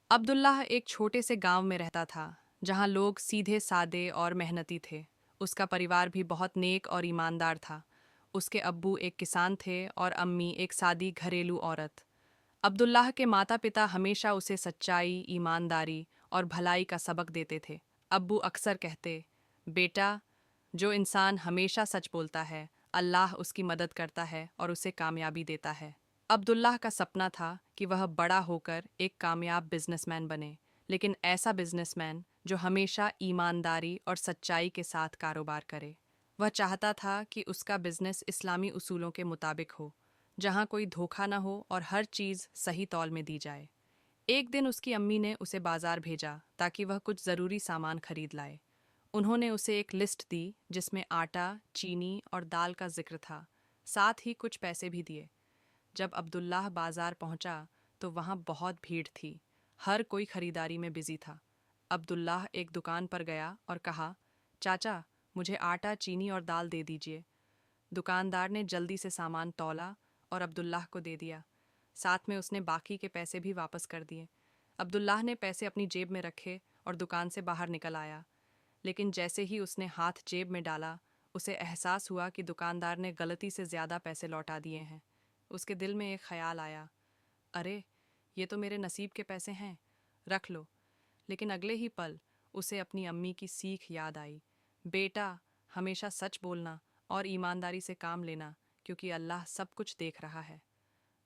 अब्दुल्लाह एक छोटे से गांव में रहता था जहां लोग सीधे सादे और मेहनती थे। उसका परिवार भी बहुत नेक और ईमानदार था। उसके अब्बू एक किसान थे और अम्मी एक सादी घरेलू औरत। अब्दुल्लाह के माता पिता हमेशा उसे सच्चाई, ईमानदारी और भलाई का सबक देते थे। अब्बू अक्सर कहते, बेटा, जो इंसान हमेशा सच बोलता है, अल्लाह उसकी मदद करता है और उसे कामयाबी देता है। अब्दुल्लाह का सपना था कि वह बड़ा होकर एक कामयाब बिजनेसमैन बने, लेकिन ऐसा बिजनेसमैन जो हमेशा ईमानदारी और सच्चाई के साथ कारोबार करे। वह चाहता था कि उसका बिजनेस इस्लामी उसूलों के मुताबिक हो, जहां कोई धोखा न हो और हर चीज़ सही तौल में दी जाए। एक दिन उसकी अम्मी ने उसे बाजार भेजा ताकि वह कुछ ज़रूरी सामान खरीद लाए। उन्होंने उसे एक लिस्ट दी जिसमें आटा, चीनी और दाल का जिक्र था, साथ ही कुछ पैसे भी दिए। जब अब्दुल्लाह बाजार पहुंचा तो वहां बहुत भीड़ थी। हर कोई खरीदारी में बिजी था। अब्दुल्लाह एक दुकान पर गया और कहा, चाचा, मुझे आटा, चीनी और दाल दे दीजिए। दुकानदार ने जल्दी से सामान तौला और अब्दुल्लाह को दे दिया। साथ में उसने बाकी के पैसे भी वापस कर दिए। अब्दुल्लाह ने पैसे अपनी जेब में रखे और दुकान से बाहर निकल आया। लेकिन जैसे ही उसने हाथ जेब में डाला, उसे एहसास हुआ कि दुकानदार ने गलती से ज़्यादा पैसे लौटा दिए हैं। उसके दिल में एक ख्याल आया, अरे, ये तो मेरे नसीब के पैसे हैं, रख लो। लेकिन अगले ही पल उसे अपनी अम्मी की सीख याद आई, बेटा, हमेशा सच बोलना और ईमानदारी से काम लेना, क्योंकि अल्लाह सब कुछ देख रहा है।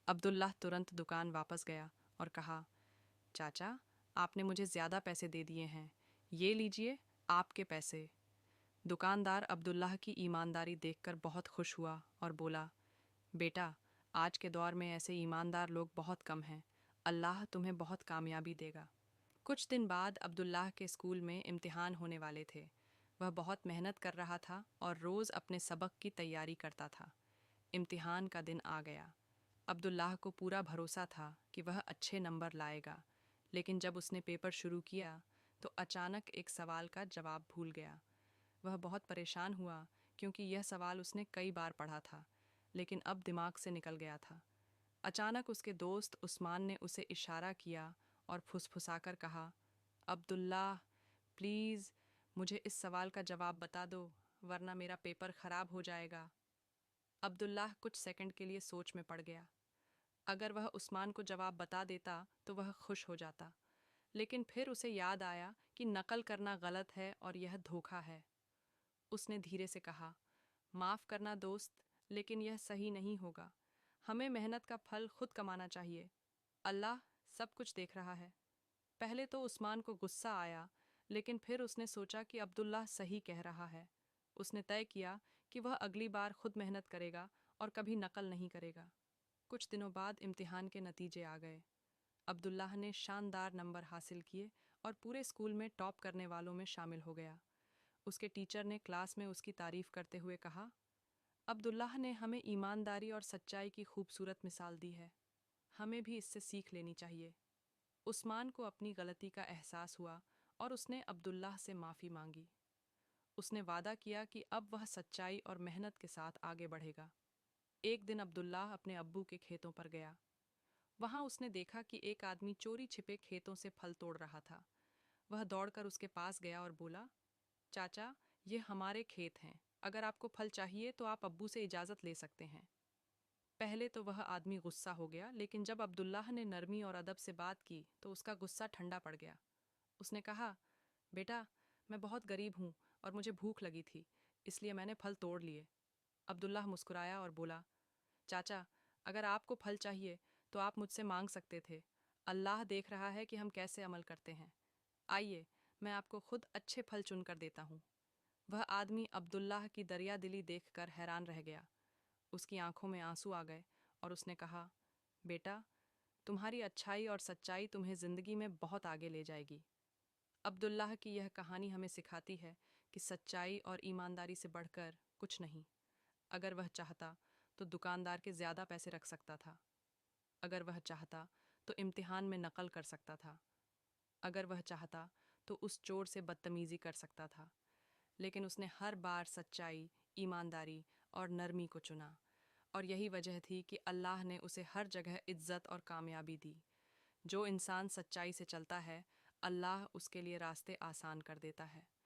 अब्दुल्लाह तुरंत दुकान वापस गया और कहा, चाचा, आपने मुझे ज़्यादा पैसे दे दिए हैं, ये लीजिए आपके पैसे। दुकानदार अब्दुल्लाह की ईमानदारी देखकर बहुत खुश हुआ और बोला, बेटा, आज के दौर में ऐसे ईमानदार लोग बहुत कम हैं। अल्लाह तुम्हें बहुत कामयाबी देगा। कुछ दिन बाद अब्दुल्लाह के स्कूल में इम्तिहान होने वाले थे। वह बहुत मेहनत कर रहा था और रोज़ अपने सबक की तैयारी करता था। इम्तिहान का दिन आ गया। अब्दुल्लाह को पूरा भरोसा था कि वह अच्छे नंबर लाएगा, लेकिन जब उसने पेपर शुरू किया तो अचानक एक सवाल का जवाब भूल गया। वह बहुत परेशान हुआ क्योंकि यह सवाल उसने कई बार पढ़ा था, लेकिन अब दिमाग से निकल गया था। अचानक उसके दोस्त उस्मान ने उसे इशारा किया और फुसफुसाकर कहा, अब्दुल्लाह, प्लीज़ मुझे इस सवाल का जवाब बता दो, वरना मेरा पेपर ख़राब हो जाएगा। अब्दुल्लाह कुछ सेकंड के लिए सोच में पड़ गया। अगर वह उस्मान को जवाब बता देता तो वह खुश हो जाता, लेकिन फिर उसे याद आया कि नकल करना गलत है और यह धोखा है। उसने धीरे से कहा, माफ़ करना दोस्त, लेकिन यह सही नहीं होगा। हमें मेहनत का फल खुद कमाना चाहिए। अल्लाह सब कुछ देख रहा है। पहले तो उस्मान को गुस्सा आया, लेकिन फिर उसने सोचा कि अब्दुल्लाह सही कह रहा है। उसने तय किया कि वह अगली बार खुद मेहनत करेगा और कभी नकल नहीं करेगा। कुछ दिनों बाद इम्तिहान के नतीजे आ गए। अब्दुल्लाह ने शानदार नंबर हासिल किए और पूरे स्कूल में टॉप करने वालों में शामिल हो गया। उसके टीचर ने क्लास में उसकी तारीफ करते हुए कहा, अब्दुल्लाह ने हमें ईमानदारी और सच्चाई की खूबसूरत मिसाल दी है। हमें भी इससे सीख लेनी चाहिए। उस्मान को अपनी गलती का एहसास हुआ और उसने अब्दुल्लाह से माफ़ी मांगी। उसने वादा किया कि अब वह सच्चाई और मेहनत के साथ आगे बढ़ेगा। एक दिन अब्दुल्लाह अपने अब्बू के खेतों पर गया। वहां उसने देखा कि एक आदमी चोरी छिपे खेतों से फल तोड़ रहा था। वह दौड़कर उसके पास गया और बोला, चाचा, ये हमारे खेत हैं। अगर आपको फल चाहिए तो आप अब्बू से इजाज़त ले सकते हैं। पहले तो वह आदमी गुस्सा हो गया, लेकिन जब अब्दुल्लाह ने नरमी और अदब से बात की तो उसका गुस्सा ठंडा पड़ गया। उसने कहा, बेटा, मैं बहुत गरीब हूँ और मुझे भूख लगी थी, इसलिए मैंने फल तोड़ लिए। अब्दुल्लाह मुस्कुराया और बोला, चाचा, अगर आपको फल चाहिए तो आप मुझसे मांग सकते थे। अल्लाह देख रहा है कि हम कैसे अमल करते हैं। आइए, मैं आपको खुद अच्छे फल चुनकर देता हूँ। वह आदमी अब्दुल्लाह की दरिया दिली देखकर हैरान रह गया। उसकी आंखों में आंसू आ गए और उसने कहा, बेटा, तुम्हारी अच्छाई और सच्चाई तुम्हें ज़िंदगी में बहुत आगे ले जाएगी। अब्दुल्लाह की यह कहानी हमें सिखाती है कि सच्चाई और ईमानदारी से बढ़कर कुछ नहीं। अगर वह चाहता तो दुकानदार के ज़्यादा पैसे रख सकता था। अगर वह चाहता तो इम्तिहान में नकल कर सकता था। अगर वह चाहता तो उस चोर से बदतमीज़ी कर सकता था। लेकिन उसने हर बार सच्चाई, ईमानदारी और नरमी को चुना, और यही वजह थी कि अल्लाह ने उसे हर जगह इज्जत और कामयाबी दी। جو انسان سچائی سے چلتا ہے اللہ اس کے لیے راستے آسان کر دیتا ہے۔